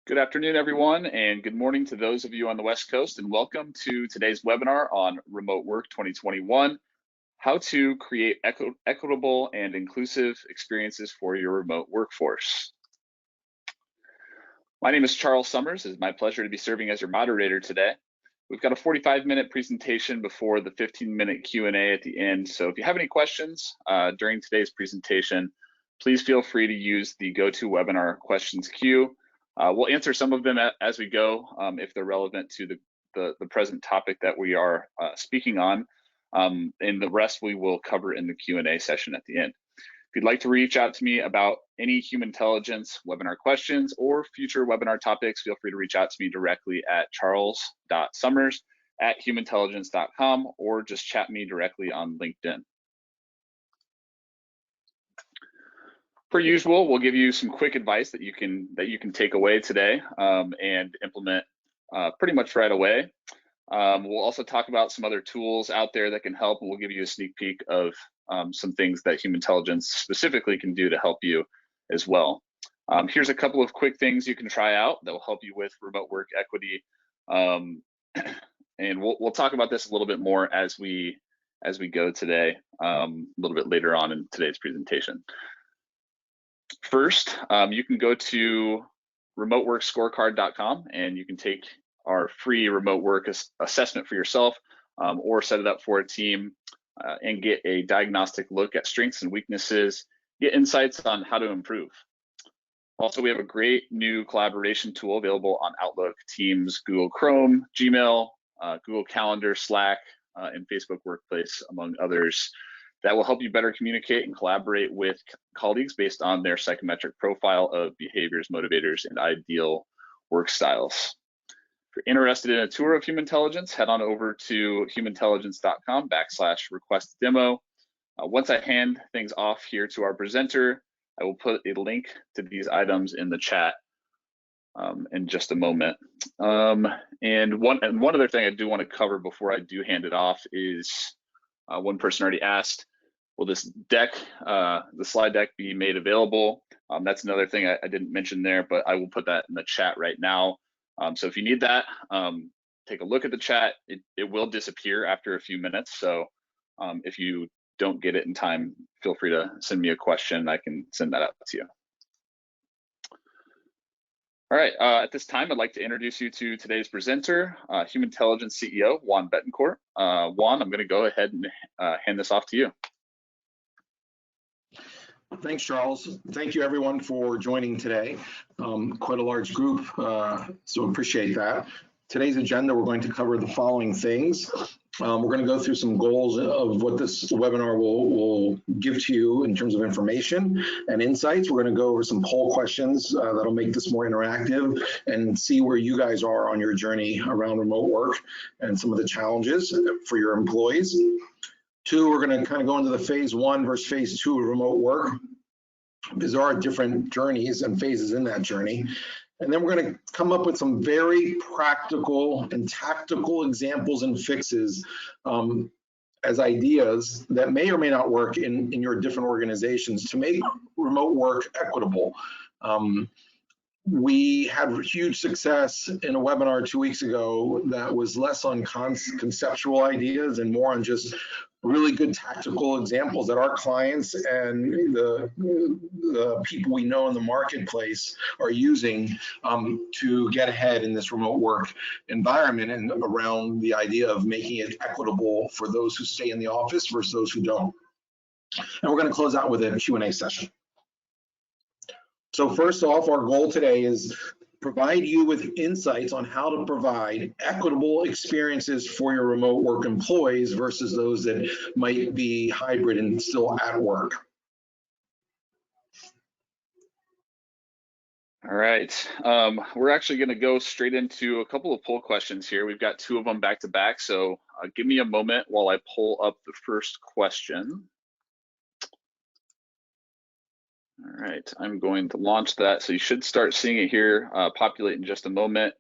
Good afternoon, everyone, and good morning to those of you on the West Coast, and welcome to today's webinar on Remote Work 2021, how to create equitable and inclusive experiences for your remote workforce. My name is Charles Summers. It's my pleasure to be serving as your moderator today. We've got a 45-minute presentation before the 15-minute Q&A at the end, so if you have any questions during today's presentation, please feel free to use the GoToWebinar questions queue. We'll answer some of them as we go if they're relevant to the present topic that we are speaking on, and the rest we will cover in the Q&A session at the end. If you'd like to reach out to me about any Humantelligence webinar questions or future webinar topics, feel free to reach out to me directly at charles.summers@humantelligence.com or just chat me directly on LinkedIn. Per usual, we'll give you some quick advice that you can take away today and implement pretty much right away. We'll also talk about some other tools out there that can help, and we'll give you a sneak peek of some things that Humantelligence specifically can do to help you as well. Here's a couple of quick things you can try out that will help you with remote work equity, and we'll talk about this a little bit more as we go today, a little bit later on in today's presentation. First, you can go to remoteworkscorecard.com and you can take our free remote work assessment for yourself or set it up for a team and get a diagnostic look at strengths and weaknesses, get insights on how to improve. Also, we have a great new collaboration tool available on Outlook, Teams, Google Chrome, Gmail, Google Calendar, Slack, and Facebook Workplace, among others, that will help you better communicate and collaborate with colleagues based on their psychometric profile of behaviors, motivators, and ideal work styles. If you're interested in a tour of Humantelligence, head on over to humantelligence.com/request-demo. Once I hand things off here to our presenter, I will put a link to these items in the chat in just a moment. And one other thing I do want to cover before I do hand it off is one person already asked, will this deck, the slide deck, be made available? That's another thing I didn't mention there, but I will put that in the chat right now. So if you need that, take a look at the chat. It will disappear after a few minutes. So if you don't get it in time, feel free to send me a question. I can send that out to you. All right, at this time, I'd like to introduce you to today's presenter, Humantelligence CEO, Juan Betancourt. Juan, I'm gonna go ahead and hand this off to you. Thanks, Charles. Thank you, everyone, for joining today. Quite a large group, so appreciate that. Today's agenda, we're going to cover the following things. We're going to go through some goals of what this webinar will give to you in terms of information and insights. We're going to go over some poll questions that'll make this more interactive and see where you guys are on your journey around remote work and some of the challenges for your employees. Two, we're going to kind of go into the phase 1 versus phase 2 of remote work, because there are different journeys and phases in that journey. And then we're going to come up with some very practical and tactical examples and fixes as ideas that may or may not work in your different organizations to make remote work equitable. We had huge success in a webinar 2 weeks ago that was less on conceptual ideas and more on just really good tactical examples that our clients and the people we know in the marketplace are using to get ahead in this remote work environment and around the idea of making it equitable for those who stay in the office versus those who don't. And we're going to close out with a Q&A session. So first off, our goal today is provide you with insights on how to provide equitable experiences for your remote work employees versus those that might be hybrid and still at work. All right, we're actually going to go straight into a couple of poll questions here. We've got 2 of them back to back, so give me a moment while I pull up the first question. All right, I'm going to launch that. So you should start seeing it here populate in just a moment.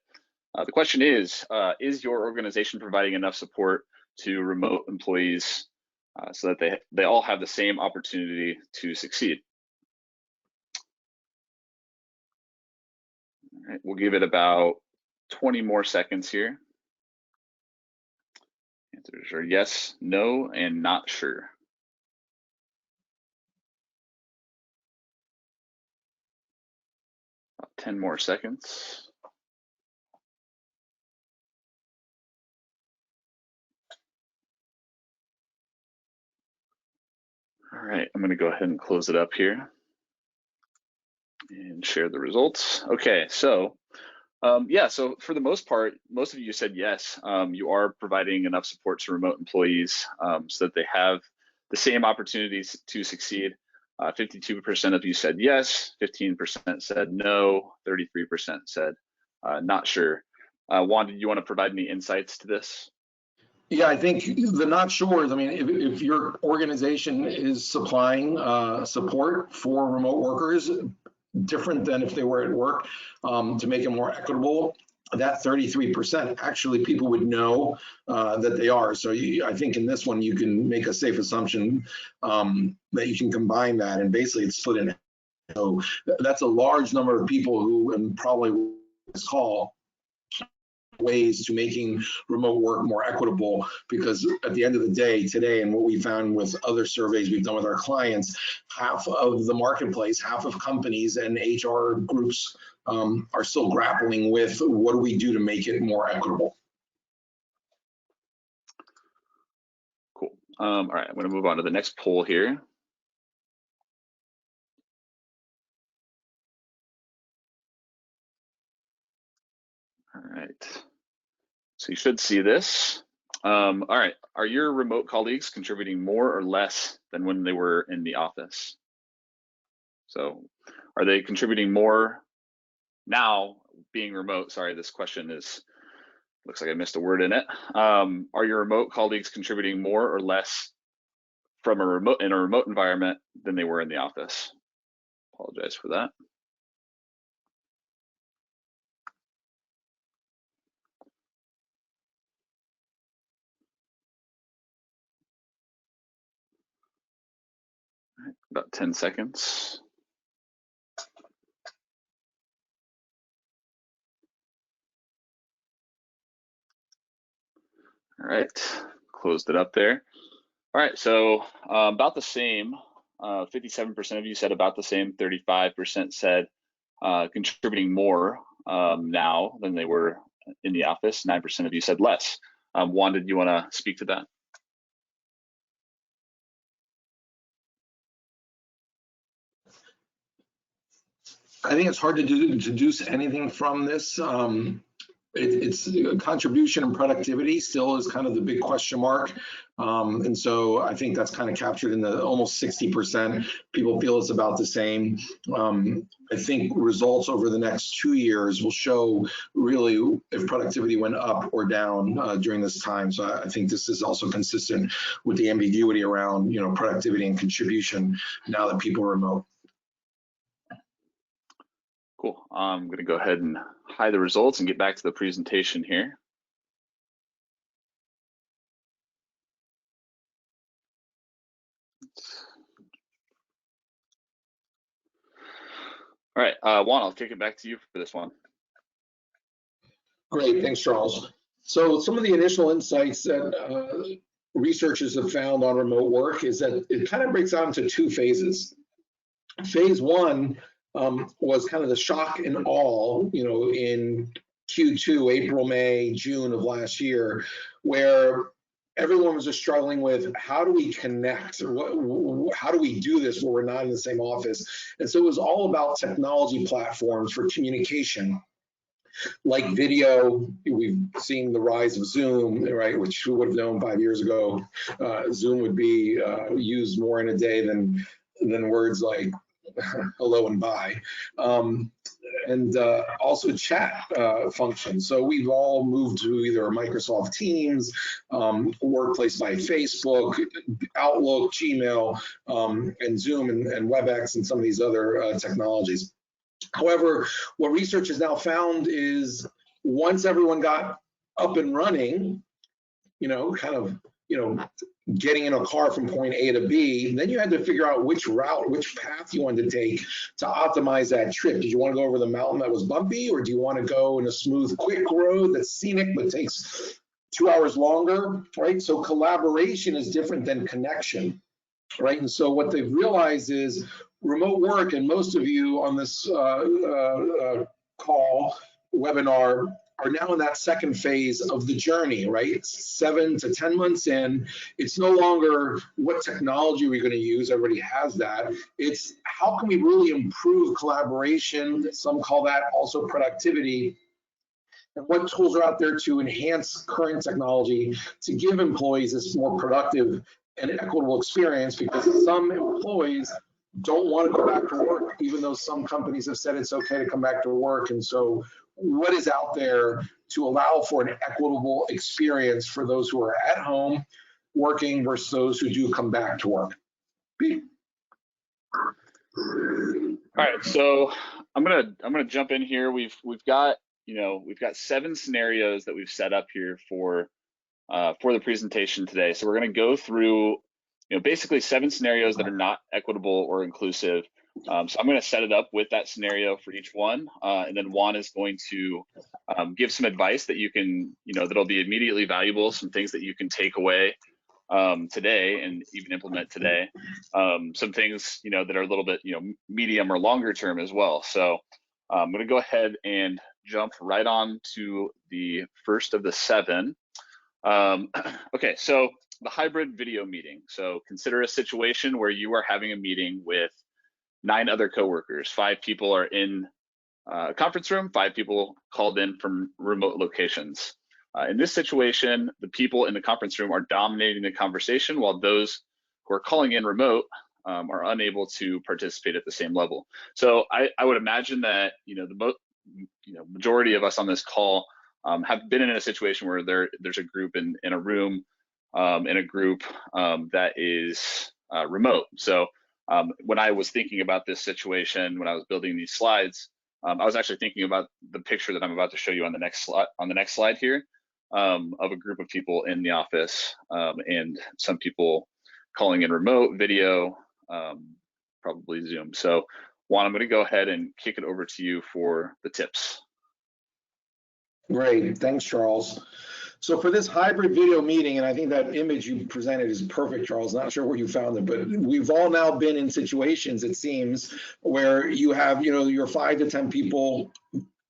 The question is your organization providing enough support to remote employees so that they all have the same opportunity to succeed? right, we'll give it about 20 more seconds here. Answers are yes, no, and not sure. About 10 more seconds. All right, I'm going to go ahead and close it up here and share the results. Okay, so yeah, so for the most part, most of you said yes. You are providing enough support to remote employees so that they have the same opportunities to succeed. 52% of you said yes, 15% said no, 33% said not sure. Juan, did you want to provide any insights to this? Yeah, I think the not sures, I mean, if your organization is supplying support for remote workers, different than if they were at work, to make it more equitable, that 33% actually people would know that they are. So I think in this one, you can make a safe assumption that you can combine that, and basically it's split in. So that's a large number of people who, and probably this call, ways to making remote work more equitable, because at the end of the day today, and what we found with other surveys we've done with our clients, half of the marketplace, half of companies and HR groups are still grappling with what do we do to make it more equitable. Cool. All right, I'm going to move on to the next poll here. All right, so you should see this. All right, are your remote colleagues contributing more or less than when they were in the office? So are they contributing more now being remote? Sorry, this question looks like I missed a word in it. Are your remote colleagues contributing more or less from in a remote environment than they were in the office? Apologize for that. About 10 seconds. All right, closed it up there. All right, so about the same, 57% of you said about the same, 35% said contributing more now than they were in the office, 9% of you said less. Juan, did you want to speak to that? I think it's hard to deduce anything from this. It's contribution and productivity still is kind of the big question mark. And so I think that's kind of captured in the almost 60%. People feel it's about the same. I think results over the next 2 years will show really if productivity went up or down during this time. So I think this is also consistent with the ambiguity around, you know, productivity and contribution now that people are remote. Cool. I'm going to go ahead and hide the results and get back to the presentation here. All right, Juan, I'll kick it back to you for this one. Great, thanks, Charles. So some of the initial insights that researchers have found on remote work is that it kind of breaks down into 2 phases. Phase 1 was kind of the shock and awe, you know, in Q2, April, May, June of last year, where everyone was just struggling with how do we connect? How do we do this where we're not in the same office? And so it was all about technology platforms for communication, like video. We've seen the rise of Zoom, right? Which who would have known 5 years ago? Zoom would be used more in a day than words like hello and bye. And also chat functions. So we've all moved to either Microsoft Teams, Workplace by Facebook, Outlook, Gmail, and Zoom and WebEx and some of these other technologies. However, what research has now found is once everyone got up and running, you know, kind of, getting in a car from point A to B. And then you had to figure out which route, which path you wanted to take to optimize that trip. Did you want to go over the mountain that was bumpy, or do you want to go in a smooth, quick road that's scenic but takes 2 hours longer, right? So collaboration is different than connection, right? And so what they've realized is remote work, and most of you on this webinar are now in that second phase of the journey, right? It's 7 to 10 months in. It's no longer what technology we're going to use. Everybody has that. It's how can we really improve collaboration? Some call that also productivity. And what tools are out there to enhance current technology to give employees this more productive and equitable experience, because some employees don't want to go back to work, even though some companies have said it's okay to come back to work. And so what is out there to allow for an equitable experience for those who are at home working versus those who do come back to work? All right, so I'm gonna jump in here. We've got 7 scenarios that we've set up here for the presentation today. So we're going to go through basically 7 scenarios that are not equitable or inclusive. So I'm going to set it up with that scenario for each one, and then Juan is going to give some advice that you can that'll be immediately valuable, some things that you can take away today and even implement today. Some things that are a little bit medium or longer term as well. So I'm going to go ahead and jump right on to the first of the 7. Okay, so the hybrid video meeting. So consider a situation where you are having a meeting with 9 other coworkers. 5 people are in a conference room, 5 people called in from remote locations. In this situation, the people in the conference room are dominating the conversation, while those who are calling in remote are unable to participate at the same level. So I would imagine that the majority of us on this call have been in a situation where there's a group in a room, in a group that is remote. So when I was thinking about this situation, when I was building these slides, I was actually thinking about the picture that I'm about to show you on the next slide here, of a group of people in the office, and some people calling in remote video, probably Zoom. So Juan, I'm going to go ahead and kick it over to you for the tips. Great, thanks, Charles. So for this hybrid video meeting, and I think that image you presented is perfect, Charles. Not sure where you found it, but we've all now been in situations, it seems, where you have your 5 to 10 people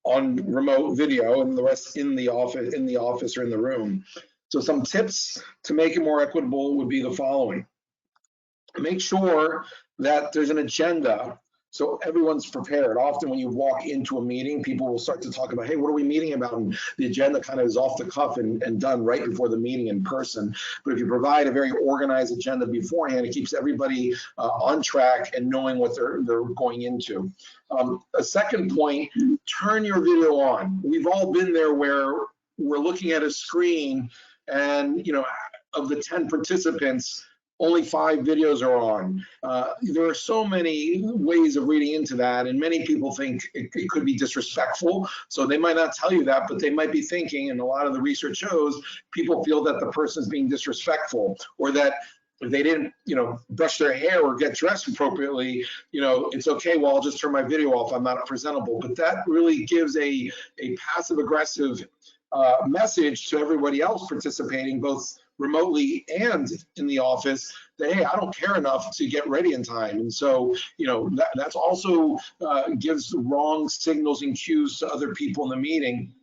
on remote video and the rest in the office or in the room. So some tips to make it more equitable would be the following. Make sure that there's an agenda so everyone's prepared. Often when you walk into a meeting, people will start to talk about, hey, what are we meeting about? And the agenda kind of is off the cuff and done right before the meeting in person. But if you provide a very organized agenda beforehand, it keeps everybody on track and knowing what they're going into. A second point, turn your video on. We've all been there where we're looking at a screen and, of the 10 participants, only 5 videos are on. There are so many ways of reading into that, and many people think it could be disrespectful. So they might not tell you that, but they might be thinking, and a lot of the research shows, people feel that the person is being disrespectful, or that if they didn't, brush their hair or get dressed appropriately, it's okay, well, I'll just turn my video off, I'm not presentable. But that really gives a passive-aggressive message to everybody else participating, both remotely and in the office, that, hey, I don't care enough to get ready in time. And so, that's also gives wrong signals and cues to other people in the meeting,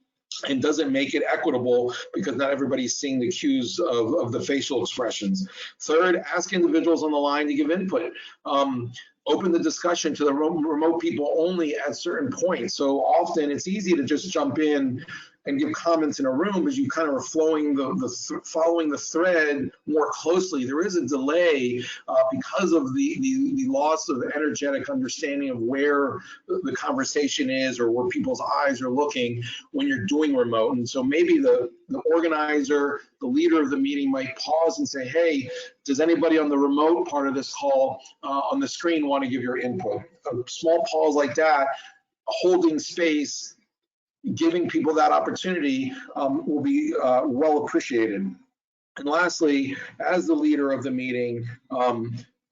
and doesn't make it equitable because not everybody's seeing the cues of the facial expressions. Third, ask individuals on the line to give input. Open the discussion to the remote people only at certain points. So often it's easy to just jump in and give comments in a room, because you kind of are following the thread more closely. There is a delay because of the loss of energetic understanding of where the conversation is or where people's eyes are looking when you're doing remote. And so maybe the organizer, the leader of the meeting might pause and say, hey, does anybody on the remote part of this call on the screen want to give your input? A small pause like that, holding space, giving people that opportunity will be well appreciated. And lastly, as the leader of the meeting,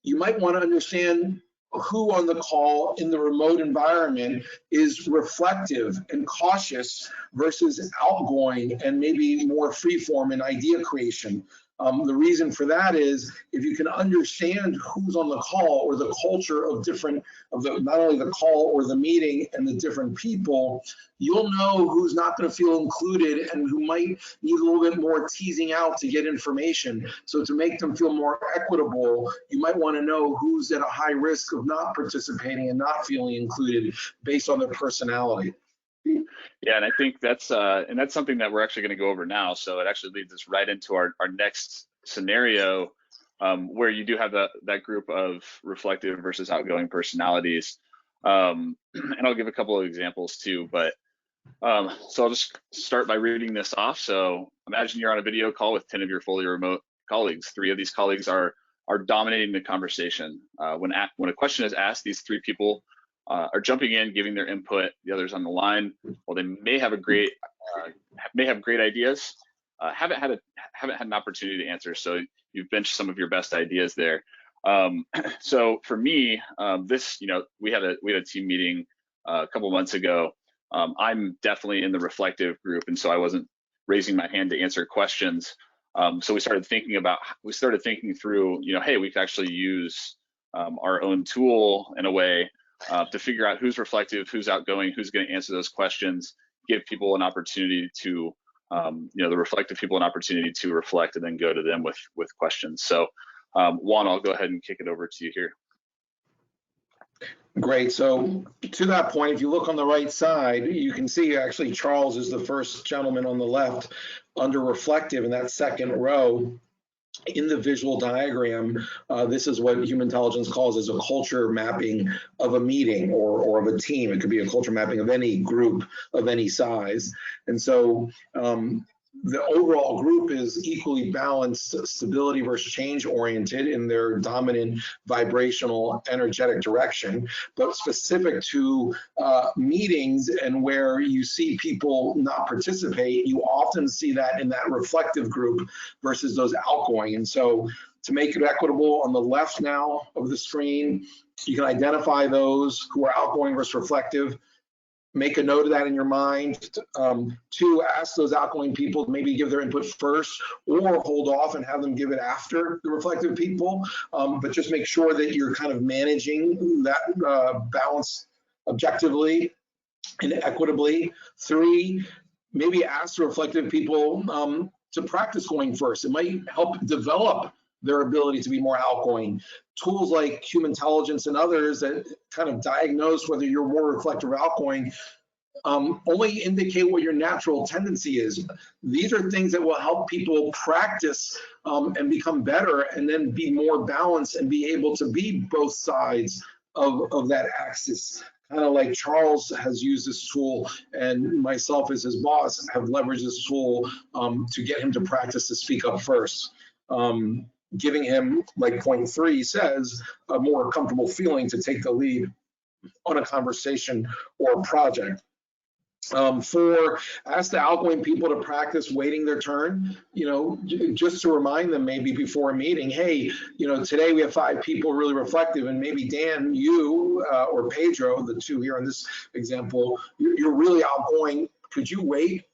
you might want to understand who on the call in the remote environment is reflective and cautious versus outgoing and maybe more freeform in idea creation. The reason for that is if you can understand who's on the call or the culture of not only the call or the meeting and the different people, you'll know who's not going to feel included and who might need a little bit more teasing out to get information. So to make them feel more equitable, you might want to know who's at a high risk of not participating and not feeling included based on their personality. Yeah, and I think that's something that we're actually going to go over now. So it actually leads us right into our next scenario, where you do have that group of reflective versus outgoing personalities. And I'll give a couple of examples too. But so I'll just start by reading this off. So imagine you're on a video call with 10 of your fully remote colleagues. 3 of these colleagues are dominating the conversation. When a question is asked, these 3 people are jumping in, giving their input. The others on the line, well, they may have great ideas, haven't had an opportunity to answer. So you've benched some of your best ideas there. So for me, we had a team meeting a couple months ago. I'm definitely in the reflective group, and so I wasn't raising my hand to answer questions. So we started thinking through, hey, we could actually use our own tool in a way to figure out who's reflective, who's outgoing, who's going to answer those questions, give people an opportunity to, the reflective people an opportunity to reflect, and then go to them with questions. So Juan, I'll go ahead and kick it over to you here. Great. So to that point, if you look on the right side, you can see actually Charles is the first gentleman on the left under reflective in that second row. In the visual diagram, this is what Humantelligence calls as a culture mapping of a meeting or of a team. It could be a culture mapping of any group of any size. And so the overall group is equally balanced, stability versus change oriented in their dominant vibrational energetic direction, but specific to meetings and where you see people not participate, you often see that in that reflective group versus those outgoing. And so to make it equitable, on the left now of the screen, you can identify those who are outgoing versus reflective. Make a note of that in your mind. 2, ask those outgoing people to maybe give their input first or hold off and have them give it after the reflective people. But just make sure that you're kind of managing that balance objectively and equitably. 3, maybe ask the reflective people to practice going first. It might help develop their ability to be more outgoing. Tools like Humantelligence and others that kind of diagnose whether you're more reflective or outgoing only indicate what your natural tendency is. These are things that will help people practice and become better and then be more balanced and be able to be both sides of that axis. Kind of like Charles has used this tool and myself as his boss have leveraged this tool to get him to practice to speak up first. Giving him, like point 3 says, a more comfortable feeling to take the lead on a conversation or a project. 4, ask the outgoing people to practice waiting their turn, just to remind them maybe before a meeting, hey, today we have 5 people really reflective, and maybe Dan, you or Pedro, the 2 here in this example, you're really outgoing. Could you wait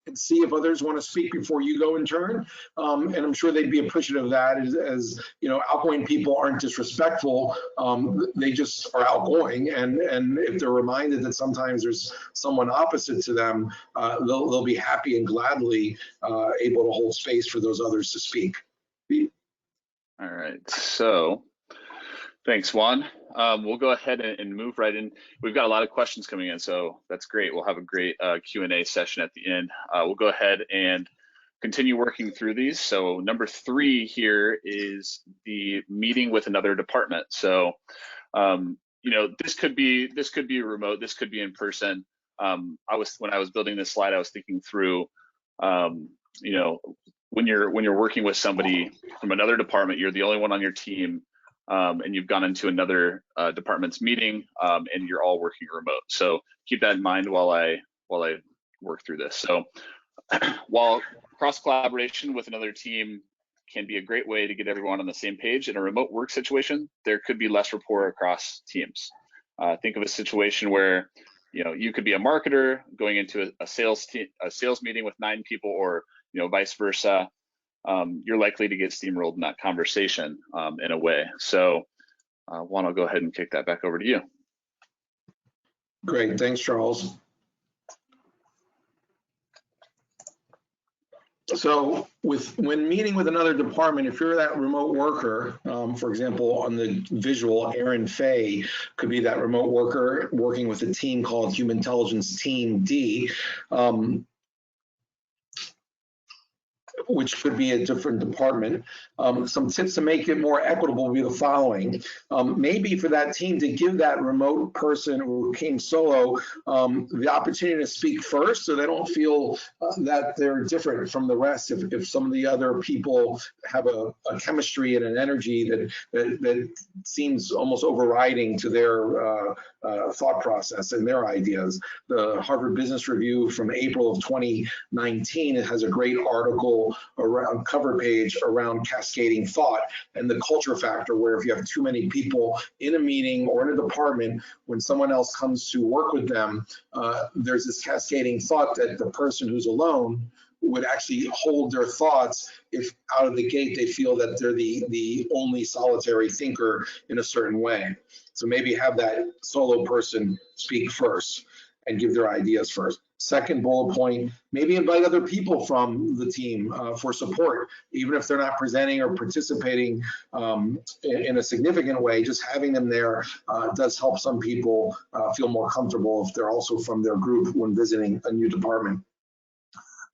and see if others want to speak before you go in turn? And I'm sure they'd be appreciative of that, as outgoing people aren't disrespectful, they just are outgoing, and if they're reminded that sometimes there's someone opposite to them, they'll be happy and gladly able to hold space for those others to speak. All right, so thanks, Juan. We'll go ahead and move right in. We've got a lot of questions coming in, so that's great. We'll have a great Q&A session at the end. We'll go ahead and continue working through these. So number 3 here is the meeting with another department. So, this could be remote, this could be in person. When I was building this slide, I was thinking through, when you're working with somebody from another department, you're the only one on your team. And you've gone into another department's meeting, and you're all working remote. So keep that in mind while I work through this. So While cross collaboration with another team can be a great way to get everyone on the same page, in a remote work situation, there could be less rapport across teams. Think of a situation where you could be a marketer going into a sales meeting with 9 people, or vice versa. You're likely to get steamrolled in that conversation in a way. So Juan, I'll go ahead and kick that back over to you. Great, thanks, Charles. So when meeting with another department, if you're that remote worker, for example, on the visual, Aaron Fay could be that remote worker working with a team called Humantelligence Team D, which could be a different department. Some tips to make it more equitable would be the following. Maybe for that team to give that remote person who came solo the opportunity to speak first, so they don't feel that they're different from the rest. If some of the other people have a chemistry and an energy that seems almost overriding to their thought process and their ideas. The Harvard Business Review from April of 2019 has a great article around cover page around cascading thought and the culture factor, where if you have too many people in a meeting or in a department, when someone else comes to work with them, there's this cascading thought that the person who's alone would actually hold their thoughts if out of the gate they feel that they're the only solitary thinker in a certain way. So maybe have that solo person speak first and give their ideas first. Second bullet point, maybe invite other people from the team for support, even if they're not presenting or participating in a significant way. Just having them there does help some people feel more comfortable if they're also from their group when visiting a new department.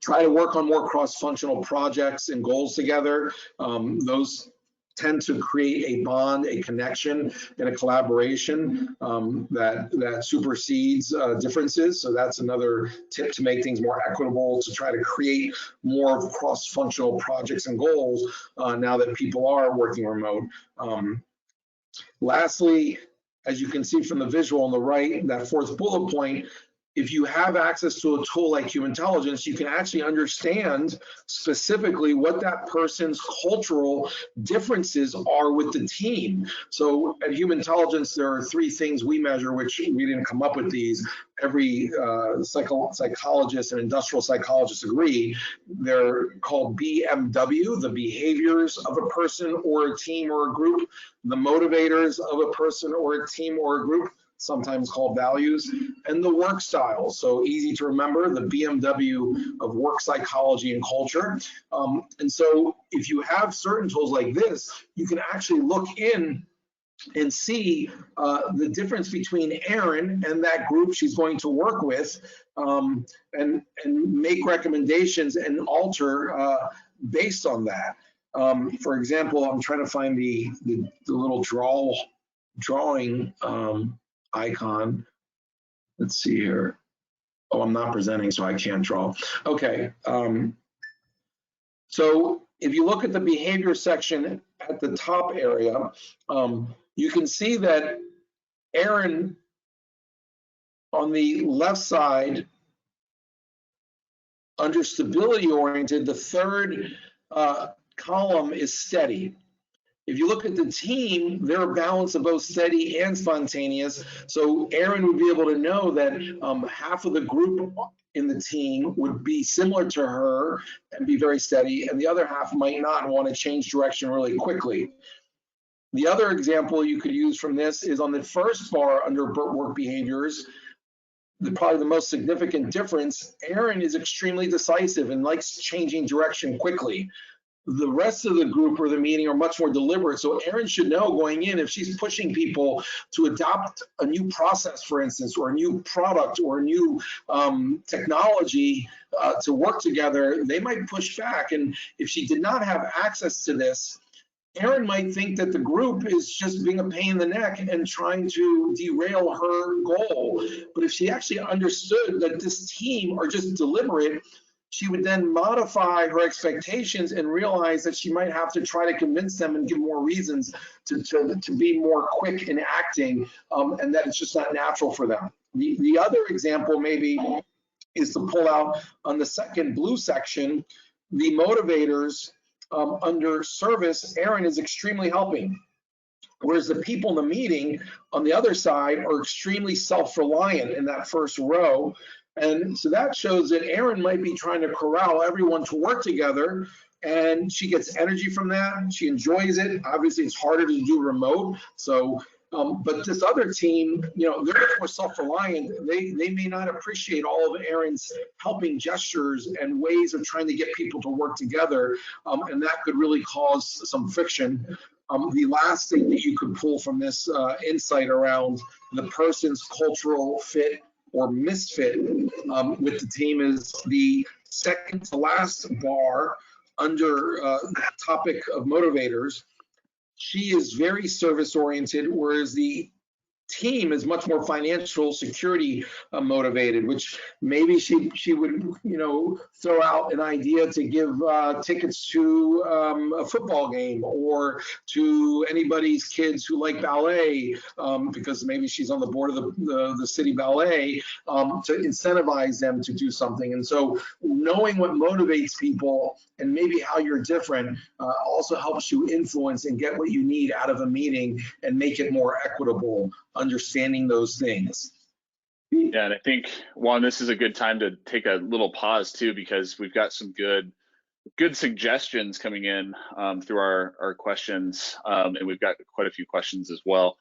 Try to work on more cross-functional projects and goals together. Those tend to create a bond, a connection, and a collaboration that supersedes differences. So that's another tip to make things more equitable, to try to create more cross-functional projects and goals now that people are working remote. Lastly, as you can see from the visual on the right, that fourth bullet point, if you have access to a tool like Humantelligence, you can actually understand specifically what that person's cultural differences are with the team. So at Humantelligence, there are 3 things we measure, which we didn't come up with these. Every psychologist and industrial psychologist agree. They're called BMW, the behaviors of a person or a team or a group, the motivators of a person or a team or a group, sometimes called values, and the work style. So easy to remember, the BMW of work psychology and culture. And so if you have certain tools like this, you can actually look in and see the difference between Erin and that group she's going to work with, and make recommendations and alter based on that. For example, I'm trying to find the little drawing icon. Let's see here. Oh, I'm not presenting, so I can't draw. Okay. So if you look at the behavior section at the top area, you can see that Erin on the left side, under stability oriented, the third column is steady. If you look at the team, they're a balance of both steady and spontaneous. So Erin would be able to know that half of the group in the team would be similar to her and be very steady, and the other half might not want to change direction really quickly. The other example you could use from this is on the first bar under work behaviors. Probably the most significant difference, Erin is extremely decisive and likes changing direction quickly. The rest of the group or the meeting are much more deliberate. So Erin should know going in, if she's pushing people to adopt a new process, for instance, or a new product or a new technology to work together, they might push back. And if she did not have access to this, Erin might think that the group is just being a pain in the neck and trying to derail her goal. But if she actually understood that this team are just deliberate, she would then modify her expectations and realize that she might have to try to convince them and give more reasons to be more quick in acting, and that it's just not natural for them. The other example maybe is to pull out on the second blue section, the motivators under service. Erin is extremely helping. Whereas the people in the meeting on the other side are extremely self-reliant in that first row. And so that shows that Erin might be trying to corral everyone to work together, and she gets energy from that. She enjoys it. Obviously, it's harder to do remote. So, but this other team, you know, they're more self-reliant. They may not appreciate all of Erin's helping gestures and ways of trying to get people to work together, and that could really cause some friction. The last thing that you could pull from this insight around the person's cultural fit or misfit with the team is the second to last bar under the topic of motivators. She is very service oriented, whereas the team is much more financial security motivated, which maybe she would, you know, throw out an idea to give tickets to a football game or to anybody's kids who like ballet, because maybe she's on the board of the city ballet, to incentivize them to do something. And so knowing what motivates people and maybe how you're different also helps you influence and get what you need out of a meeting and make it more equitable, understanding those things. Yeah, and I think, Juan, this is a good time to take a little pause too, because we've got some good suggestions coming in through our questions, and we've got quite a few questions as well.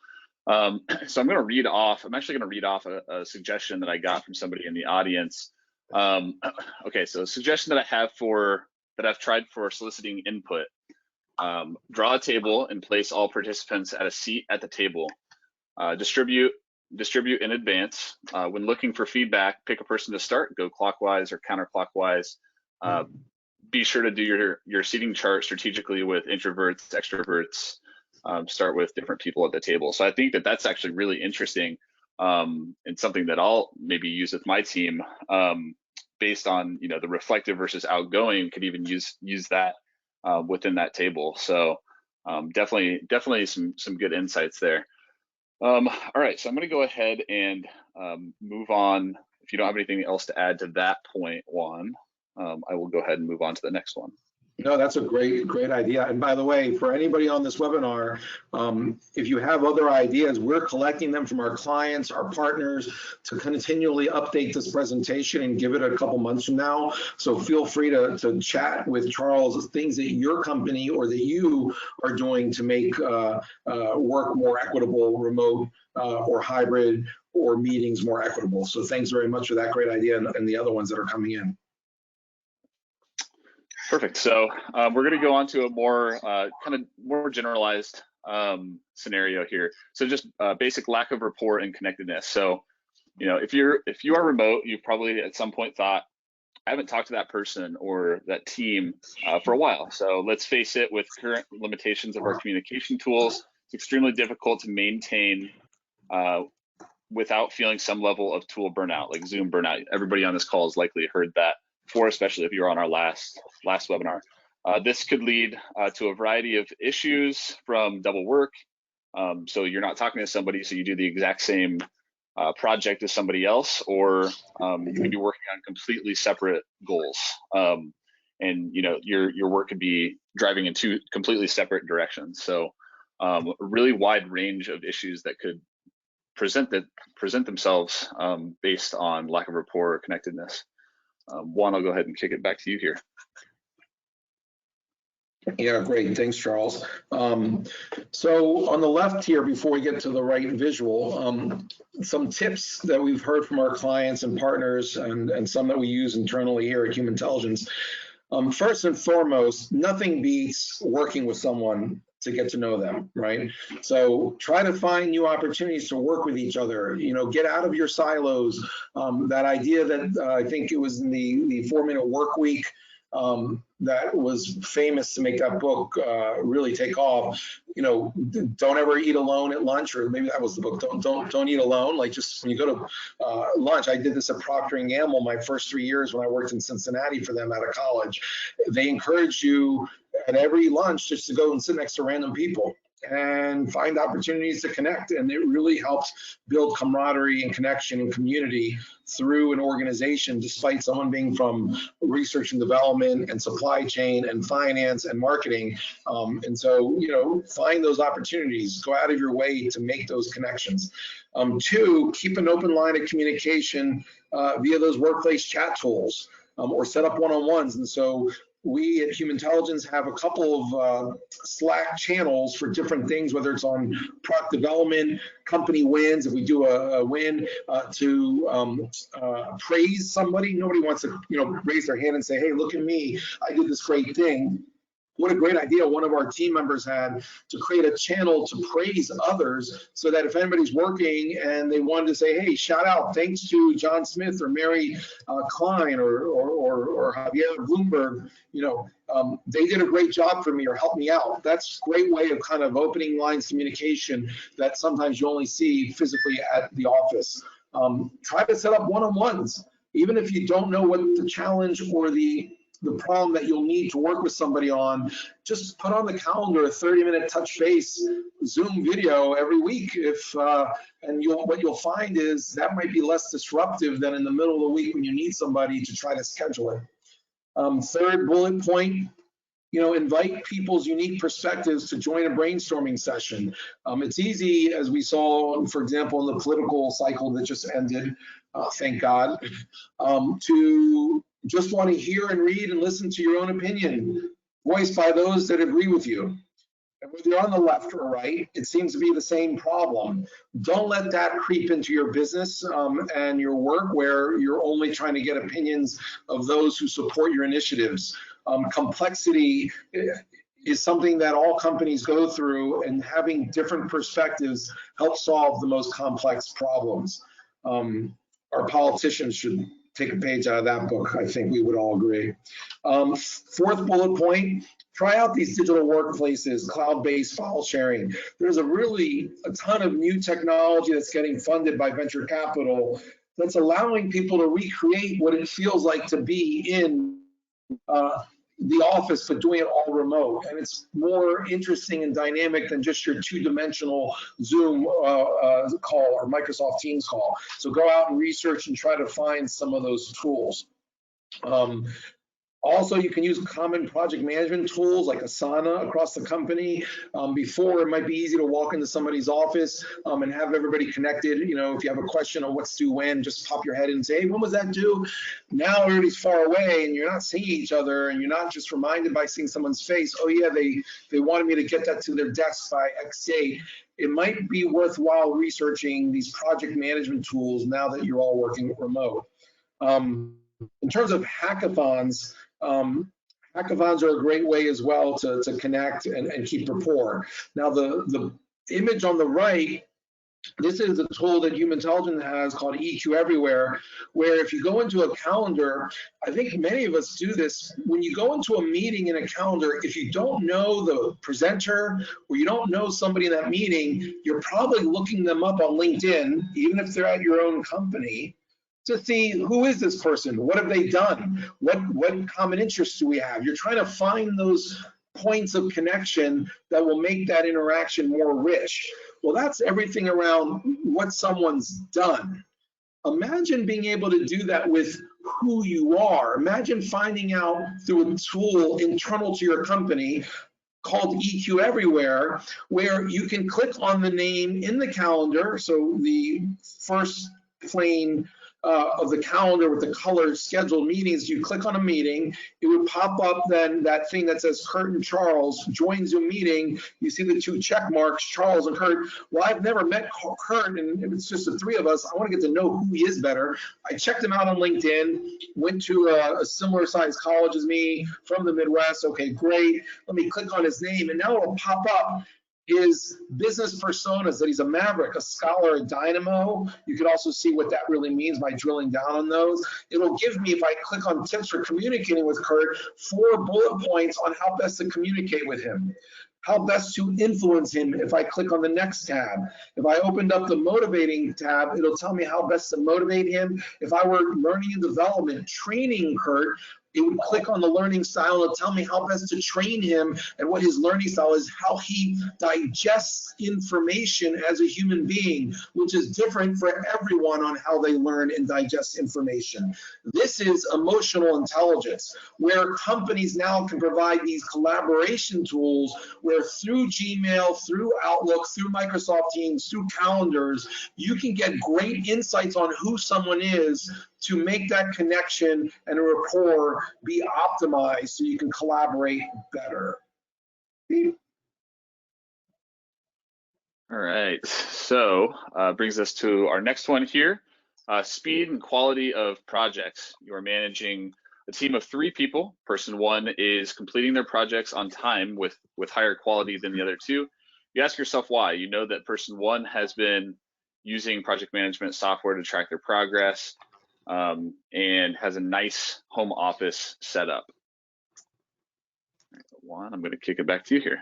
So I'm going to read off. I'm actually going to read off a suggestion that I got from somebody in the audience. Okay, so a suggestion that I have that I've tried for soliciting input. Draw a table and place all participants at a seat at the table. Distribute in advance. When looking for feedback, pick a person to start, go clockwise or counterclockwise. Be sure to do your seating chart strategically with introverts, extroverts. Start with different people at the table. So I think that that's actually really interesting, and something that I'll maybe use with my team, based on, you know, the reflective versus outgoing. Could even use that within that table. So definitely some good insights there. All right, so I'm going to go ahead and move on. If you don't have anything else to add to that point, Juan, I will go ahead and move on to the next one. No, that's a great idea. And by the way, for anybody on this webinar, if you have other ideas, we're collecting them from our clients, our partners, to continually update this presentation and give it a couple months from now. So feel free to chat with Charles, things that your company or that you are doing to make work more equitable, remote or hybrid, or meetings more equitable. So thanks very much for that great idea and the other ones that are coming in. Perfect. So we're going to go on to a more kind of more generalized scenario here. So just basic lack of rapport and connectedness. So, you know, if you are remote, you've probably at some point thought, I haven't talked to that person or that team for a while. So let's face it, with current limitations of our communication tools, it's extremely difficult to maintain without feeling some level of tool burnout, like Zoom burnout. Everybody on this call has likely heard that before, especially if you were on our last webinar. This could lead to a variety of issues, from double work. So you're not talking to somebody, so you do the exact same project as somebody else, or you could be working on completely separate goals. And you know, your work could be driving in two completely separate directions. So a really wide range of issues that could present themselves based on lack of rapport or connectedness. Juan, I'll go ahead and kick it back to you here. Yeah, great. Thanks, Charles. So on the left here, before we get to the right visual, some tips that we've heard from our clients and partners, and some that we use internally here at Humantelligence. First and foremost, nothing beats working with someone to get to know them, right? So try to find new opportunities to work with each other, you know, get out of your silos. That idea that I think it was in the 4-minute work week that was famous to make that book really take off. You know, don't ever eat alone at lunch, or maybe that was the book. Don't eat alone. Like, just when you go to lunch, I did this at Procter & Gamble my first 3 years when I worked in Cincinnati for them out of college. They encourage you at every lunch just to go and sit next to random people. and find opportunities to connect. And it really helps build camaraderie and connection and community through an organization, despite someone being from research and development and supply chain and finance and marketing. And so, find those opportunities, go out of your way to make those connections. 2, keep an open line of communication via those workplace chat tools, or set up one-on-ones. And so we at Humantelligence have a couple of Slack channels for different things, whether it's on product development, company wins, if we do a win, to praise somebody. Nobody wants to, raise their hand and say, hey, look at me, I did this great thing. What a great idea one of our team members had to create a channel to praise others, so that if anybody's working and they wanted to say, hey, shout out, thanks to John Smith or Mary Klein or Javier Bloomberg, they did a great job for me or helped me out. That's a great way of kind of opening lines of communication that sometimes you only see physically at the office. Try to set up one-on-ones, even if you don't know what the challenge or the problem that you'll need to work with somebody on. Just put on the calendar a 30-minute touch base Zoom video every week. And what you'll find is that might be less disruptive than in the middle of the week when you need somebody to try to schedule it. 3rd bullet point, invite people's unique perspectives to join a brainstorming session. It's easy, as we saw, for example, in the political cycle that just ended, thank God, to just want to hear and read and listen to your own opinion, voiced by those that agree with you. And whether you're on the left or right, it seems to be the same problem. Don't let that creep into your business and your work, where you're only trying to get opinions of those who support your initiatives. Complexity is something that all companies go through, and having different perspectives helps solve the most complex problems. Our politicians should take a page out of that book. I think we would all agree. 4th bullet point, try out these digital workplaces, cloud-based file sharing. There's a ton of new technology that's getting funded by venture capital that's allowing people to recreate what it feels like to be in the office, but doing it all remote. And it's more interesting and dynamic than just your 2-dimensional Zoom call or Microsoft Teams call. So go out and research and try to find some of those tools. Also, you can use common project management tools like Asana across the company. Before, it might be easy to walk into somebody's office and have everybody connected. If you have a question on what's due when, just pop your head in and say, hey, when was that due? Now everybody's far away and you're not seeing each other, and you're not just reminded by seeing someone's face, oh yeah, they wanted me to get that to their desk by X date. It might be worthwhile researching these project management tools now that you're all working remote. In terms of hackathons, hackathons are a great way as well to connect and keep rapport. Now, the image on the right, this is a tool that Humantelligence has called EQ Everywhere, where if you go into a calendar, I think many of us do this, when you go into a meeting in a calendar, if you don't know the presenter or you don't know somebody in that meeting, you're probably looking them up on LinkedIn, even if they're at your own company, to see who is this person, what have they done, what common interests do we have. You're trying to find those points of connection that will make that interaction more rich. Well, that's everything around what someone's done. Imagine being able to do that with who you are. Imagine finding out through a tool internal to your company called EQ Everywhere, where you can click on the name in the calendar. So the first plane of the calendar with the colored scheduled meetings, you click on a meeting, it would pop up then that thing that says Kurt and Charles, join Zoom meeting. You see the 2 check marks, Charles and Kurt. Well, I've never met Kurt, and it's just the 3 of us. I want to get to know who he is better. I checked him out on LinkedIn, went to a similar sized college as me from the Midwest. Okay, great. Let me click on his name, and now it'll pop up his business personas, that he's a maverick, a scholar, a dynamo. You can also see what that really means by drilling down on those. It'll give me, if I click on tips for communicating with Kurt, 4 bullet points on how best to communicate with him, how best to influence him if I click on the next tab. If I opened up the motivating tab, it'll tell me how best to motivate him. If I were learning and development, training Kurt, it would click on the learning style and tell me how best to train him and what his learning style is, how he digests information as a human being, which is different for everyone on how they learn and digest information. This is emotional intelligence, where companies now can provide these collaboration tools where through Gmail, through Outlook, through Microsoft Teams, through calendars, you can get great insights on who someone is to make that connection and a rapport be optimized so you can collaborate better. All right, so brings us to our next one here. Speed and quality of projects. You are managing a team of 3 people. Person 1 is completing their projects on time with higher quality than the other 2. You ask yourself why. You know that person 1 has been using project management software to track their progress and has a nice home office setup. Juan, I'm going to kick it back to you here.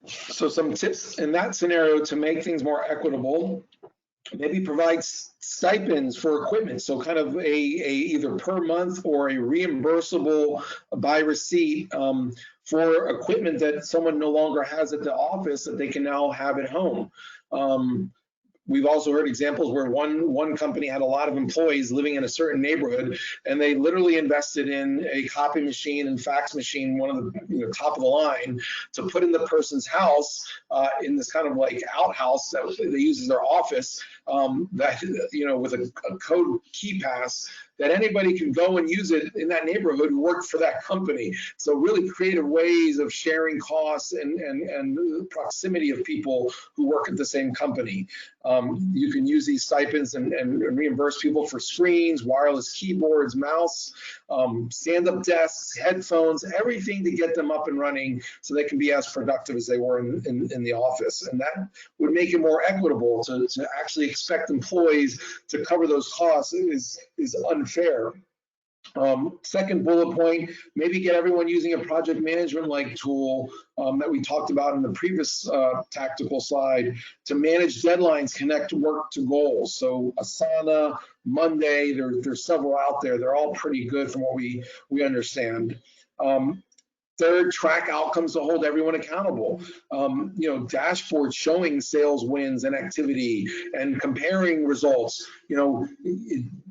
So some tips in that scenario to make things more equitable: maybe provide stipends for equipment. So kind of a either per month or a reimbursable by receipt for equipment that someone no longer has at the office that they can now have at home. We've also heard examples where one company had a lot of employees living in a certain neighborhood, and they literally invested in a copy machine and fax machine, one of the top of the line, to put in the person's house in this kind of like outhouse that they use as their office. That with a code key pass that anybody can go and use it in that neighborhood who worked for that company. So really creative ways of sharing costs and proximity of people who work at the same company. You can use these stipends and reimburse people for screens, wireless keyboards, mouse, stand-up desks, headphones, everything to get them up and running so they can be as productive as they were in the office. And that would make it more equitable. To actually expect employees to cover those costs is unfair. Second bullet point, maybe get everyone using a project management-like tool that we talked about in the previous tactical slide to manage deadlines, connect work to goals. So Asana, Monday, there's several out there. They're all pretty good from what we understand. Third, track outcomes to hold everyone accountable. Dashboards showing sales wins and activity and comparing results.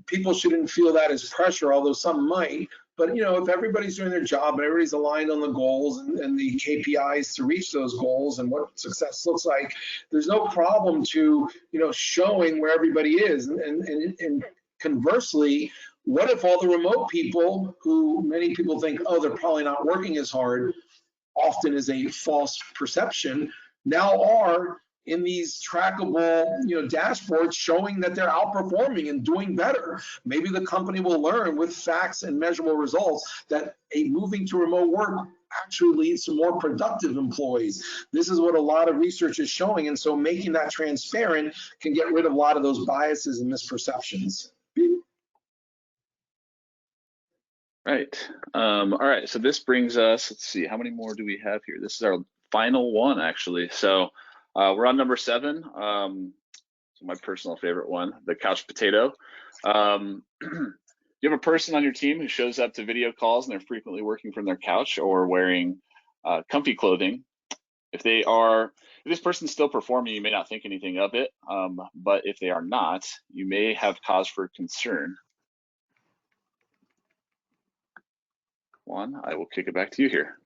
People shouldn't feel that as pressure, although some might. But if everybody's doing their job and everybody's aligned on the goals and the KPIs to reach those goals and what success looks like, there's no problem to showing where everybody is. And conversely, what if all the remote people who many people think, oh, they're probably not working as hard, often is a false perception, now are in these trackable dashboards showing that they're outperforming and doing better. Maybe the company will learn with facts and measurable results that moving to remote work actually leads to more productive employees. This is what a lot of research is showing, and so making that transparent can get rid of a lot of those biases and misperceptions. Right. All right. So this brings us, let's see, how many more do we have here? This is our final one, actually. So we're on number 7. My personal favorite one, the couch potato. You have a person on your team who shows up to video calls and they're frequently working from their couch or wearing comfy clothing. If this person's still performing, you may not think anything of it. But if they are not, you may have cause for concern. Juan, I will kick it back to you here.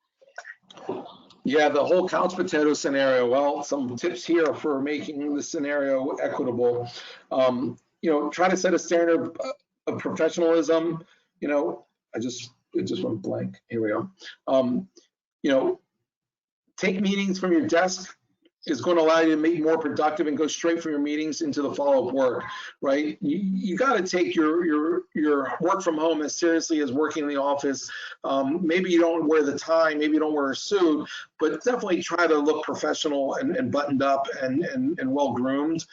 Yeah, the whole couch potato scenario. Well, some tips here for making the scenario equitable. Try to set a standard of professionalism. It just went blank. Here we go. Take meetings from your desk is going to allow you to be more productive and go straight from your meetings into the follow-up work, right? You got to take your work from home as seriously as working in the office. Maybe you don't wear the tie, maybe you don't wear a suit, but definitely try to look professional and buttoned up and well-groomed.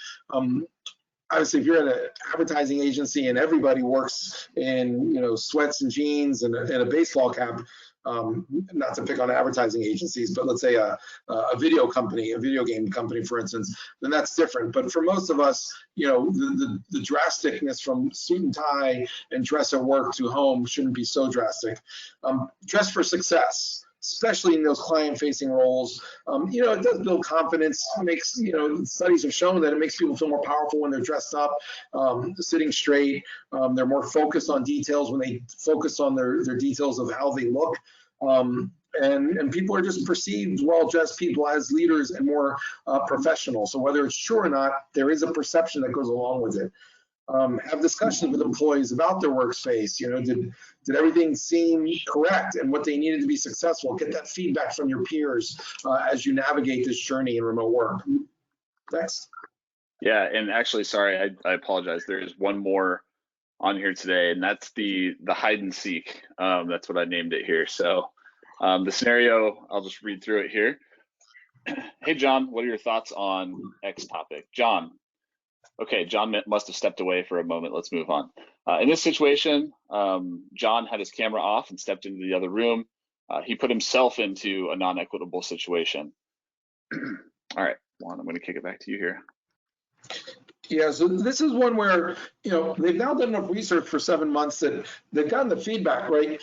Obviously, if you're at an advertising agency and everybody works in sweats and jeans and a baseball cap, not to pick on advertising agencies, but let's say a video company, a video game company, for instance, then that's different. But for most of us, the drasticness from suit and tie and dress at work to home shouldn't be so drastic. Dress for success, especially in those client-facing roles. It does build confidence. Makes, studies have shown that it makes people feel more powerful when they're dressed up, sitting straight. They're more focused on details when they focus on their details of how they look. And people are just perceived, well-dressed people as leaders and more professional. So whether it's true or not, there is a perception that goes along with it. Have discussions with employees about their workspace. Did everything seem correct and what they needed to be successful? Get that feedback from your peers as you navigate this journey in remote work. Next. Yeah, and actually, sorry, I apologize. There is one more on here today, and that's the hide and seek. That's what I named it here. So the scenario, I'll just read through it here. Hey, John, what are your thoughts on X topic? John. Okay, John must have stepped away for a moment. Let's move on. In this situation, John had his camera off and stepped into the other room. He put himself into a non-equitable situation. All right, Juan, I'm going to kick it back to you here. Yeah, so this is one where, they've now done enough research for 7 months that they've gotten the feedback, right?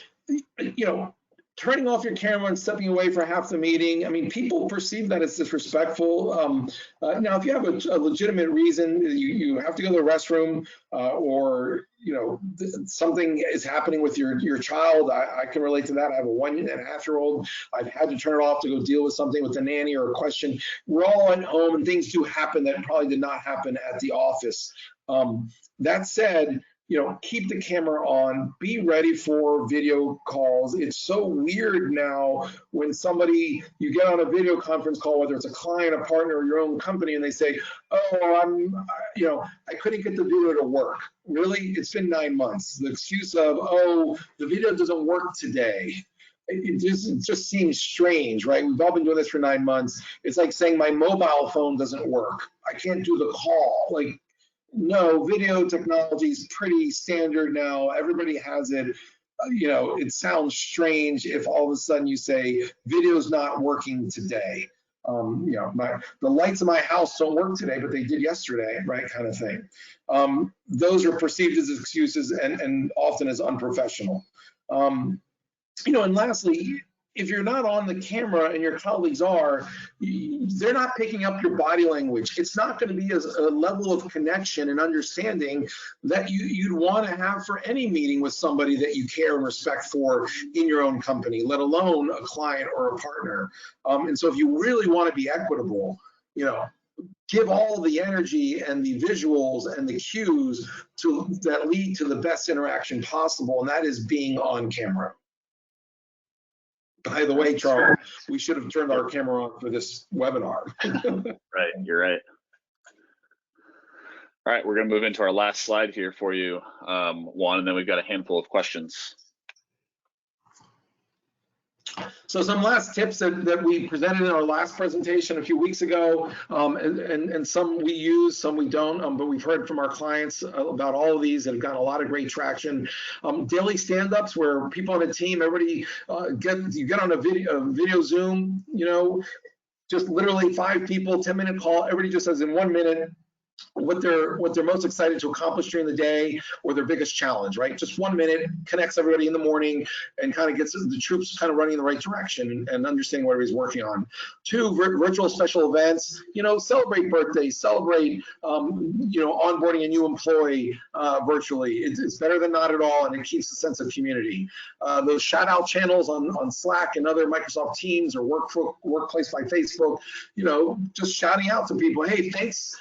Turning off your camera and stepping away for half the meeting, I mean, people perceive that as disrespectful. Now, if you have a legitimate reason, you have to go to the restroom or, something is happening with your child, I can relate to that. I have a 1.5-year-old. I've had to turn it off to go deal with something with the nanny or a question. We're all at home and things do happen that probably did not happen at the office. That said, keep the camera on, be ready for video calls. It's so weird now when you get on a video conference call, whether it's a client, a partner, or your own company, and they say, oh, I couldn't get the video to work. Really? It's been 9 months. The excuse of, oh, the video doesn't work today. It just seems strange, right? We've all been doing this for 9 months. It's like saying my mobile phone doesn't work. I can't do the call. Like, no, video technology is pretty standard now. Everybody has it. It sounds strange if all of a sudden you say video's not working today. The lights in my house don't work today, but they did yesterday, right? Kind of thing. Those are perceived as excuses and often as unprofessional. And lastly, if you're not on the camera and your colleagues are, they're not picking up your body language. It's not going to be a level of connection and understanding that you'd want to have for any meeting with somebody that you care and respect for in your own company, let alone a client or a partner. And so if you really want to be equitable, give all the energy and the visuals and the cues that lead to the best interaction possible, and that is being on camera. By the way, Charles, we should have turned our camera on for this webinar. Right, you're right. All right, we're going to move into our last slide here for you, Juan, and then we've got a handful of questions. So some last tips that we presented in our last presentation a few weeks ago, and some we use, some we don't, but we've heard from our clients about all of these that have gotten a lot of great traction. Daily stand-ups where people on a team, everybody you get on a video Zoom, just literally 5 people, 10-minute call, everybody just says in 1 minute what they're most excited to accomplish during the day or their biggest challenge, right? Just 1 minute connects everybody in the morning and kind of gets the troops kind of running in the right direction and understanding what everybody's working on. 2, virtual special events, celebrate birthdays, celebrate, onboarding a new employee virtually. It's better than not at all, and it keeps a sense of community. Those shout out channels on Slack and other Microsoft Teams or Workplace by Facebook, just shouting out to people, hey, thanks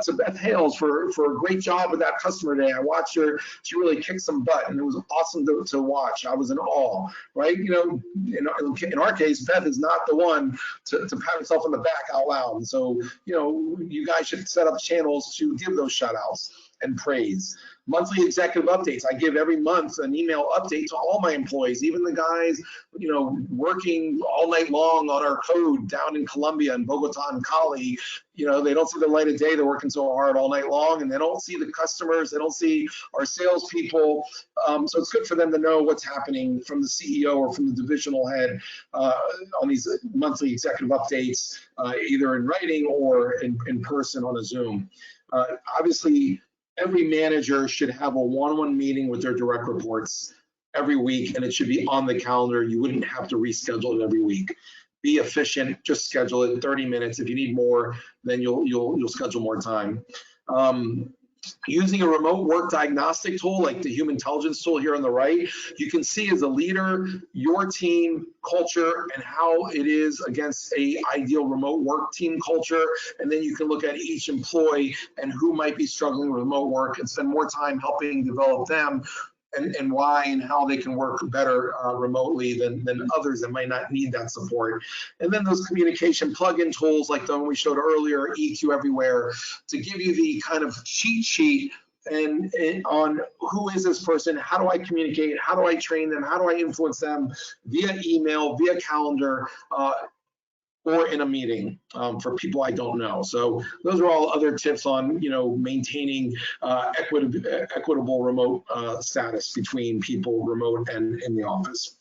to Beth Hales for a great job with that customer today. I watched her; she really kicked some butt, and it was awesome to watch. I was in awe, right? In our case, Beth is not the one to pat herself on the back out loud. And so, you guys should set up channels to give those shout outs and praise. Monthly executive updates. I give every month an email update to all my employees, even the guys, working all night long on our code down in Colombia and Bogota and Cali. They don't see the light of day. They're working so hard all night long, and they don't see the customers. They don't see our salespeople. So it's good for them to know what's happening from the CEO or from the divisional head on these monthly executive updates, either in writing or in person on a Zoom. Obviously, every manager should have a one-on-one meeting with their direct reports every week, and it should be on the calendar. You wouldn't have to reschedule it every week. Be efficient, just schedule it 30 minutes. If you need more, then you'll schedule more time. Using a remote work diagnostic tool like the Humantelligence tool here on the right, you can see as a leader your team culture and how it is against a ideal remote work team culture, and then you can look at each employee and who might be struggling with remote work and spend more time helping develop them and why and how they can work better remotely than others that might not need that support. And then those communication plugin tools like the one we showed earlier, EQ Everywhere, to give you the kind of cheat sheet and on who is this person, how do I communicate, how do I train them, how do I influence them via email, via calendar, or in a meeting for people I don't know. So those are all other tips on maintaining equitable remote status between people remote and in the office.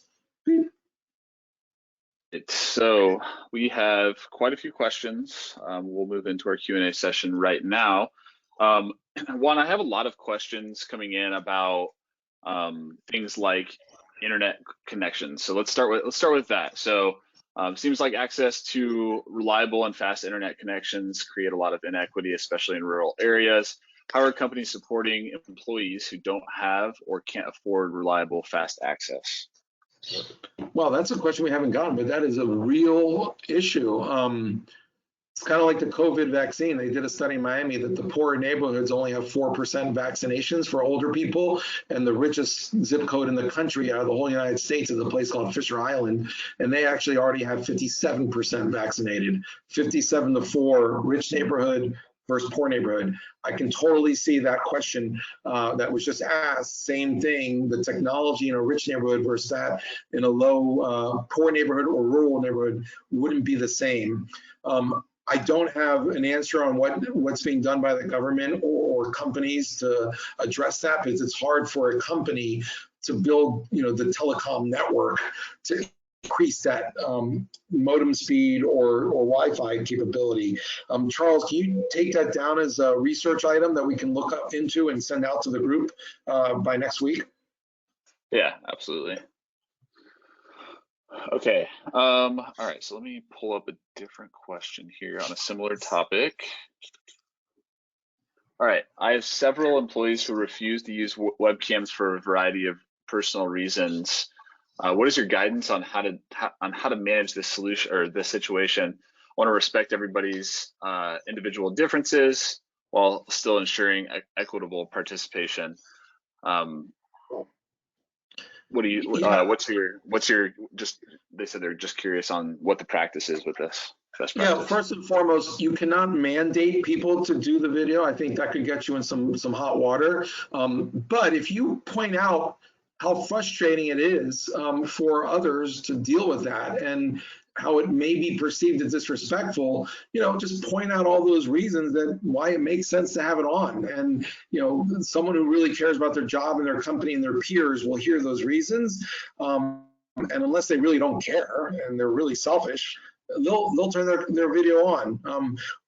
So we have quite a few questions. We'll move into our Q&A session right now. One, I have a lot of questions coming in about things like internet connections. So let's start with that. So seems like access to reliable and fast internet connections create a lot of inequity, especially in rural areas. How are companies supporting employees who don't have or can't afford reliable, fast access? Well, that's a question we haven't gotten, but that is a real issue. It's kind of like the COVID vaccine. They did a study in Miami that the poorer neighborhoods only have 4% vaccinations for older people, and the richest zip code in the country out of the whole United States is a place called Fisher Island, and they actually already have 57% vaccinated. 57 to 4, rich neighborhood versus poor neighborhood. I can totally see that question that was just asked. Same thing, the technology in a rich neighborhood versus that in a low poor neighborhood or rural neighborhood wouldn't be the same. I don't have an answer on what's being done by the government or companies to address that, because it's hard for a company to build, the telecom network to increase that modem speed or Wi-Fi capability. Charles, can you take that down as a research item that we can look up into and send out to the group by next week? Yeah, absolutely. Okay, all right, so let me pull up a different question here on a similar topic. All right, I have several employees who refuse to use webcams for a variety of personal reasons. What is your guidance on how to manage this solution or this situation? I want to respect everybody's individual differences while still ensuring equitable participation. What's your just, they said they're just curious on what the practice is with this best practice. Yeah, first and foremost, you cannot mandate people to do the video. I think that could get you in some hot water. But if you point out how frustrating it is for others to deal with that and how it may be perceived as disrespectful, just point out all those reasons that why it makes sense to have it on. And, someone who really cares about their job and their company and their peers will hear those reasons. And unless they really don't care and they're really selfish, they'll turn their video on.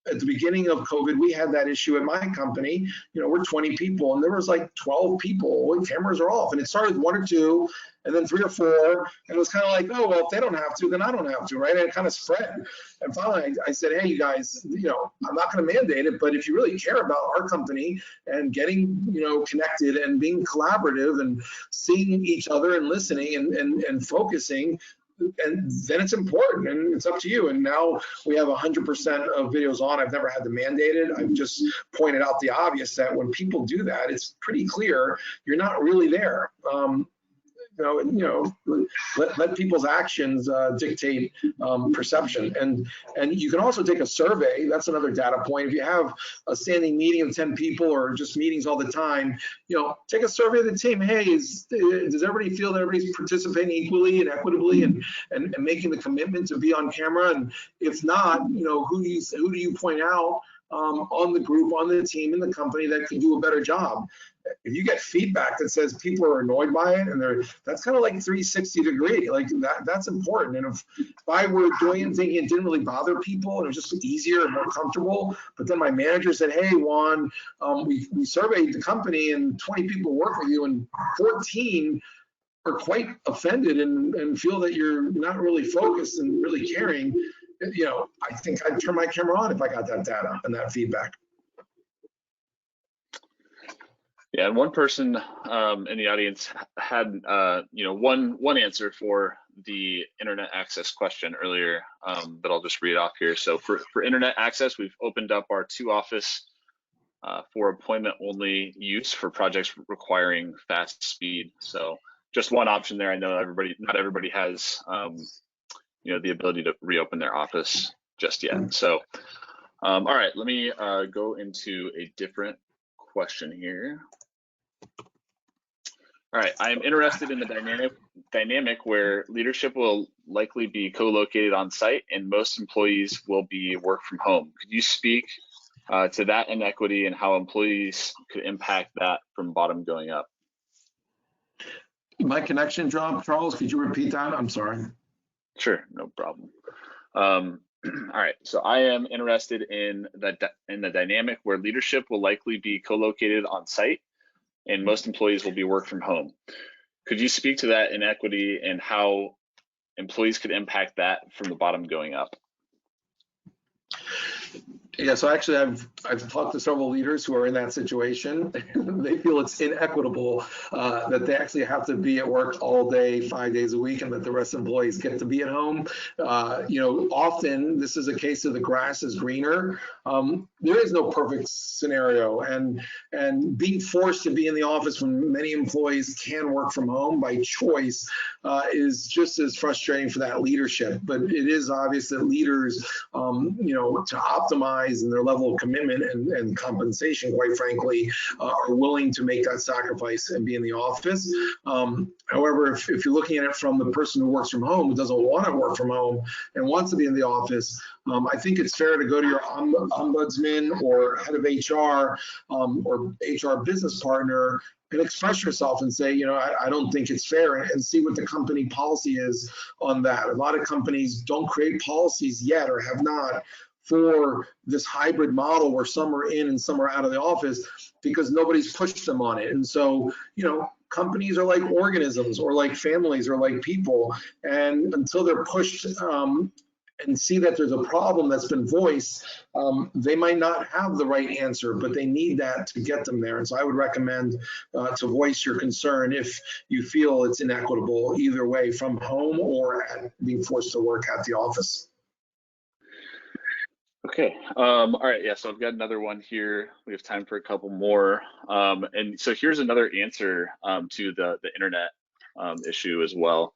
At the beginning of COVID, we had that issue at my company. We're 20 people, and there was like 12 people when cameras are off. And it started with 1 or 2, and then 3 or 4, and it was kind of like, oh, well, if they don't have to, then I don't have to, right? And it kind of spread. And finally, I said, hey, you guys, I'm not going to mandate it, but if you really care about our company and getting, connected and being collaborative and seeing each other and listening and focusing, and then it's important and it's up to you. And now we have 100% of videos on. I've never had to mandate it. I've just pointed out the obvious that when people do that, it's pretty clear you're not really there. let people's actions dictate perception. And you can also take a survey. That's another data point. If you have a standing meeting of 10 people or just meetings all the time, take a survey of the team. Hey, does everybody feel that everybody's participating equally and equitably and making the commitment to be on camera? And if not, who do you point out on the group, on the team, in the company that could do a better job? If you get feedback that says people are annoyed by it, and that's kind of like 360 degree, like that's important. And if I were doing it thinking it didn't really bother people and it was just easier and more comfortable, but then my manager said, hey, Juan, we surveyed the company and 20 people work with you and 14 are quite offended and feel that you're not really focused and really caring, I think I'd turn my camera on if I got that data and that feedback. Yeah, and one person in the audience had one answer for the internet access question earlier, but I'll just read it off here. So for internet access, we've opened up our 2-office for appointment only use for projects requiring fast speed. So just one option there. I know not everybody has the ability to reopen their office just yet. So all right, let me go into a different question here. All right, I am interested in the dynamic where leadership will likely be co-located on site and most employees will be work from home. Could you speak to that inequity and how employees could impact that from bottom going up? My connection dropped, Charles. Could you repeat that? I'm sorry. Sure, no problem. All right, so I am interested in the dynamic where leadership will likely be co-located on site and most employees will be work from home. Could you speak to that inequity and how employees could impact that from the bottom going up? Yeah, so actually I've talked to several leaders who are in that situation. They feel it's inequitable that they actually have to be at work all day, 5 days a week, and that the rest of employees get to be at home. Often this is a case of the grass is greener. There is no perfect scenario, and being forced to be in the office when many employees can work from home by choice is just as frustrating for that leadership. But it is obvious that leaders, to optimize in their level of commitment and compensation, quite frankly, are willing to make that sacrifice and be in the office. However, if you're looking at it from the person who works from home, who doesn't want to work from home and wants to be in the office, I think it's fair to go to your ombudsman or head of HR or HR business partner and express yourself and say, I don't think it's fair, and see what the company policy is on that. A lot of companies don't create policies yet or have not for this hybrid model where some are in and some are out of the office because nobody's pushed them on it. And so, companies are like organisms or like families or like people. And until they're pushed and see that there's a problem that's been voiced, they might not have the right answer, but they need that to get them there. And so I would recommend to voice your concern if you feel it's inequitable either way, from home or being forced to work at the office. Okay, all right, yeah, so I've got another one here. We have time for a couple more. And so here's another answer to the internet issue as well.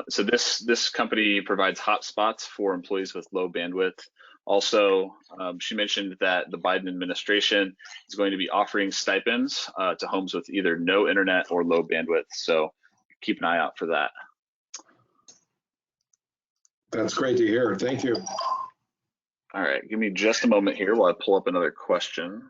So this company provides hotspots for employees with low bandwidth. Also, she mentioned that the Biden administration is going to be offering stipends to homes with either no internet or low bandwidth. So keep an eye out for that. That's great to hear. Thank you. All right, give me just a moment here while I pull up another question.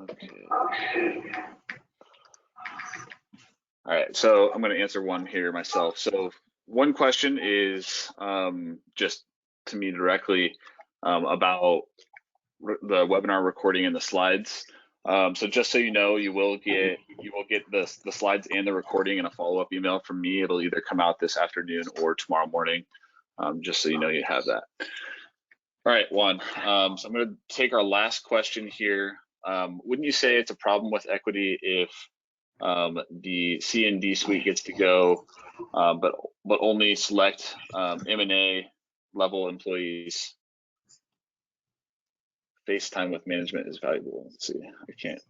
Okay. All right, so I'm going to answer one here myself. So one question is just to me directly about the webinar recording and the slides. So just so you know, you will get the slides and the recording in a follow-up email from me. It'll either come out this afternoon or tomorrow morning. just so you know you have that. All right, Juan. So I'm going to take our last question here. Wouldn't you say it's a problem with equity if the C and D suite gets to go, but only select M&A level employees? FaceTime with management is valuable. Let's see, I can't.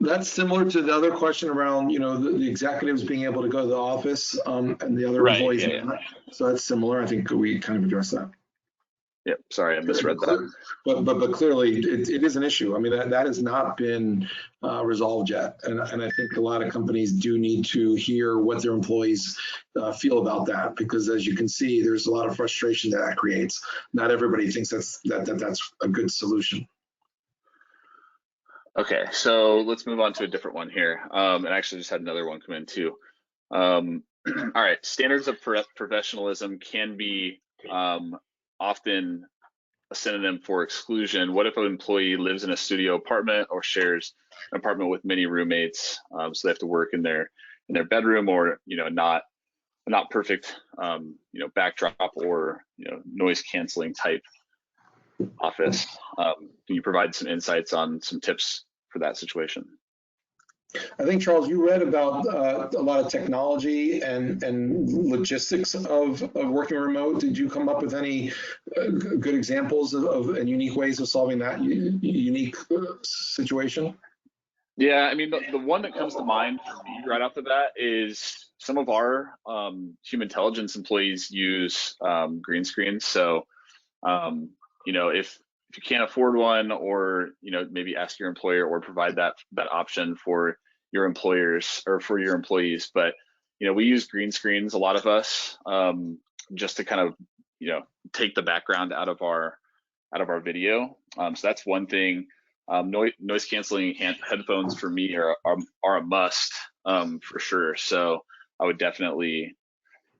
That's similar to the other question around, the executives being able to go to the office and the other Right, employees yeah. not. So that's similar. I think we kind of addressed that. Yep, sorry, I misread that. But clearly it is an issue. I mean, that has not been resolved yet. And I think a lot of companies do need to hear what their employees feel about that, because as you can see, there's a lot of frustration that creates. Not everybody thinks that's a good solution. Okay, so let's move on to a different one here. And I actually just had another one come in too. All right, standards of professionalism can be often a synonym for exclusion. What if an employee lives in a studio apartment or shares an apartment with many roommates? So they have to work in their bedroom, or not perfect backdrop, or noise canceling type office. Can you provide some insights on some tips for that situation? I think, Charles, you read about a lot of technology and logistics of working remote. Did you come up with any good examples of and unique ways of solving that unique situation? Yeah, I mean, the one that comes to mind for me right off the bat is some of our Humantelligence employees use green screens. So, if you can't afford one, or maybe ask your employer, or provide that option for your employers or for your employees. But we use green screens, a lot of us, just to kind of take the background out of our video. So that's one thing. Noise canceling headphones for me are a must, for sure. So I would definitely,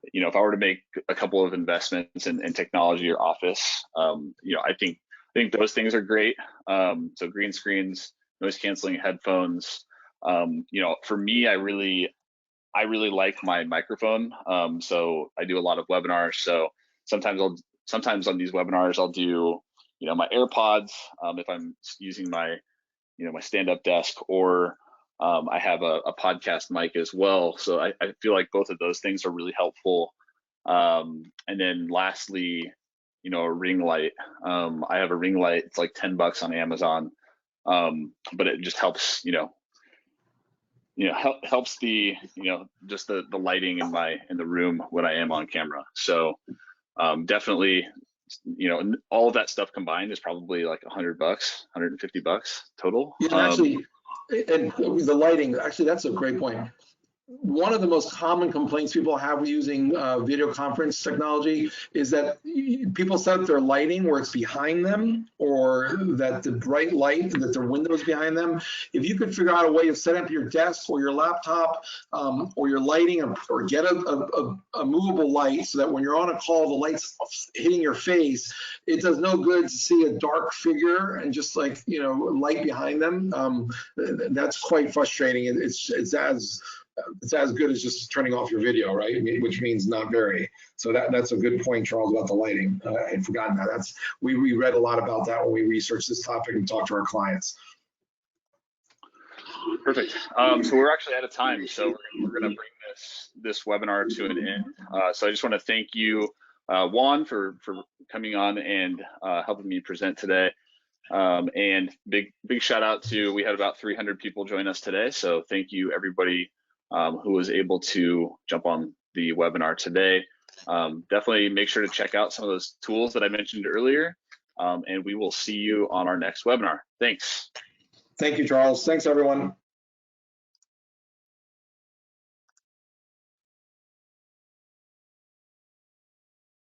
if I were to make a couple of investments in technology or office, I think those things are great. So green screens, noise canceling headphones. For me, I really like my microphone. So I do a lot of webinars. So sometimes on these webinars, I'll do my AirPods if I'm using my my stand-up desk, or I have a podcast mic as well. So I feel like both of those things are really helpful. And then lastly, a ring light. I have a ring light. It's like $10 on Amazon, but it just helps. Helps the just the lighting in the room when I am on camera. So definitely, all of that stuff combined is probably like $100, $150 total. Yeah, actually, and the lighting, actually, that's a great point. One of the most common complaints people have using video conference technology is that people set up their lighting where it's behind them, or that the bright light, that their window is behind them. If you could figure out a way of setting up your desk or your laptop or your lighting, or get a movable light, so that when you're on a call, the light's hitting your face, it does no good to see a dark figure and just light behind them. That's quite frustrating. It's as good as just turning off your video, right? Which means not very. So that's a good point, Charles, about the lighting. I'd forgotten that. We read a lot about that when we researched this topic and talked to our clients. Perfect. So we're actually out of time. So we're going to bring this webinar to an end. So I just want to thank you, Juan, for coming on and helping me present today. And big shout out to, we had about 300 people join us today. So thank you, everybody who was able to jump on the webinar today. Definitely make sure to check out some of those tools that I mentioned earlier, and we will see you on our next webinar. Thanks. Thank you, Charles. Thanks, everyone.